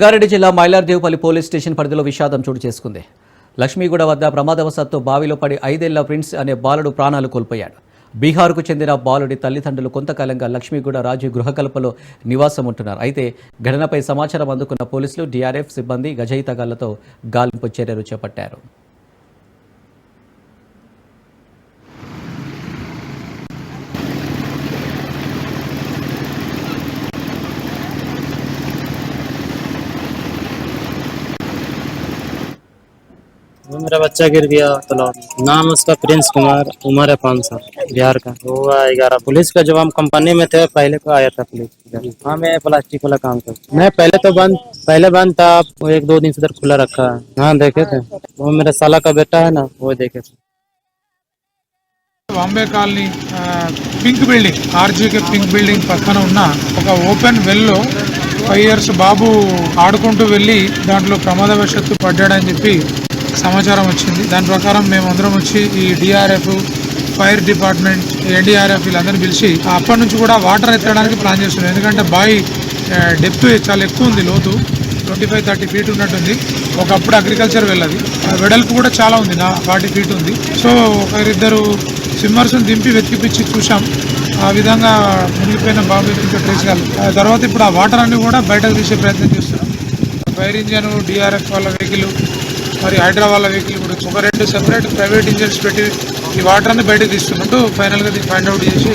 రంగారెడ్డి జిల్లా Mailardevpally police station పరిధిలో విషాదం చోటు చేసుకుంది. లక్ష్మీగూడ వద్ద ప్రమాదవశాత్తు బావిలో పడి 5 ఏళ్ల ప్రిన్స్ అనే బాలుడు ప్రాణాలు కోల్పోయాడు. బీహార్కు చెందిన బాలుడి తల్లిదండ్రులు కొంతకాలంగా లక్ష్మీగూడ రాజు గృహకల్పలో నివాసం ఉంటున్నారు. అయితే ఘటనపై సమాచారం అందుకున్న పోలీసులు, డీఆర్ఎఫ్ సిబ్బంది గజయితగాళ్లతో గాలింపు చర్యలు చేపట్టారు. मेरा बच्चा गिर गया तालाब में। नाम उसका प्रिंस कुमार, उम्र है 5 साल, बिहार का। वो 11 पुलिस का जब हम कंपनी में थे पहले को आया था पुलिस। हाँ मैं प्लास्टिक वाला काम करता। मैं पहले बंद था, वो 1-2 दिन से इधर खुला रखा है। हाँ देखे थे, वो मेरा साला का बेटा है ना, वो देखे थे। Bombay colony pink building RGK pink building పక్కన ఉన్న ఒక ఓపెన్ వెల్లో 5 years బాబు ఆడుకుంటూ వెళ్ళి దాంట్లో ప్రమాదవశాత్తు పడ్డాడని చెప్పి సమాచారం వచ్చింది. దాని ప్రకారం మేము అందరం వచ్చి ఈ డిఆర్ఎఫ్, ఫైర్ డిపార్ట్మెంట్, ఎన్డీఆర్ఎఫ్ వీళ్ళందరినీ పిలిచి అప్పటి నుంచి కూడా వాటర్ ఎత్తడానికి ప్లాన్ చేస్తున్నాం. ఎందుకంటే బావి డెప్త్ చాలా ఎక్కువ ఉంది, లోతు 25-30 feet ఉన్నట్టుంది. ఒకప్పుడు అగ్రికల్చర్ వెళ్ళదు, వెడల్పు కూడా చాలా ఉంది, 40 feet ఉంది. సో ఒకరిద్దరు స్విమ్మర్స్ని దింపి వెతికిపిచ్చి చూసాం. ఆ విధంగా మునిగిపోయిన బాబు ఇంకా ట్రేస్ కాదు. తర్వాత ఇప్పుడు ఆ వాటర్ అన్ని కూడా బయటకు తీసే ప్రయత్నం చేస్తున్నాం. ఫైర్ ఇంజన్, డిఆర్ఎఫ్ వాళ్ళ వెహికల్, మరి హైడ్రా వాళ్ళ వెహికల్ కూడా ఒక 2 separate ప్రైవేట్ ఇంజన్స్ పెట్టి ఈ వాటర్ అన్ని బయటకు తీస్తున్నట్టు ఫైనల్గా దీన్ని ఫైండ్ అవుట్ చేసి